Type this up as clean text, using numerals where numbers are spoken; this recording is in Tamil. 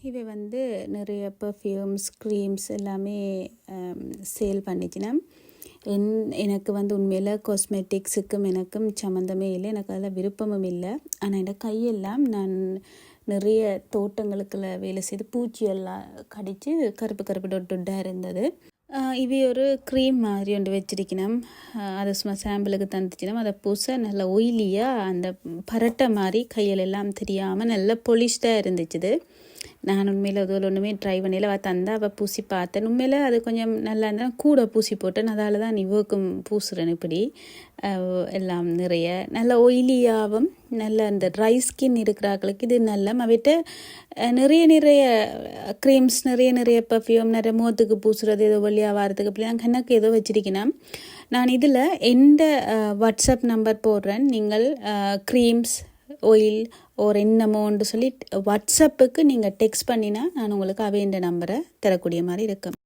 இவை வந்து நிறைய பர்ஃப்யூம்ஸ் க்ரீம்ஸ் எல்லாமே சேல் பண்ணிச்சினா எனக்கு வந்து உண்மையில் காஸ்மெட்டிக்ஸுக்கும் எனக்கும் சம்மந்தமே இல்லை, எனக்கு அதில் விருப்பமும் இல்லை. ஆனால் என் கையெல்லாம் நான் நிறைய தோட்டங்களுக்குள்ள வேலை செய்து பூச்சியெல்லாம் கடித்து கருப்பு கருப்பு டொட்டாக இருந்தது. இவை ஒரு க்ரீம் மாதிரி ஒன்று வச்சிருக்கணும், அதை சும்மா சாம்பிளுக்கு தந்துச்சினோம். அதை பூச நல்ல ஒயிலியாக அந்த பரட்டை மாதிரி கையிலெல்லாம் தெரியாமல் நல்ல பொலிஷ்டாக இருந்துச்சுது. நான் உண்மையில் அதில் ஒன்றுமே ட்ரை பண்ணல, தந்தா அவள் பூசி பார்த்தேன். உண்மையில் அது கொஞ்சம் நல்லா இருந்தால் கூட பூசி போட்டேன், அதால் தான் இவக்கும் பூசுகிறேன். இப்படி எல்லாம் நிறைய நல்ல ஒயிலியாகவும் நல்ல அந்த ட்ரை ஸ்கின் இருக்கிறாங்களுக்கு இது நல்ல. அவைகிட்ட நிறைய க்ரீம்ஸ் நிறைய பர்ஃப்யூம் நிறைய முகத்துக்கு பூசுறது ஏதோ வழியாக வாரத்துக்கு அப்படி நான் கணக்கு ஏதோ வச்சிருக்கேன். நான் இதில் எந்த வாட்ஸ்அப் நம்பர் போடுறேன், நீங்கள் க்ரீம்ஸ் ஆயில் ஒரு என்னமோன்னு சொல்லி வாட்ஸ்அப்புக்கு நீங்கள் டெக்ஸ்ட் பண்ணினா நான் உங்களுக்கு அவைண்ட நம்பரை தரக்கூடிய மாதிரி இருக்கும்.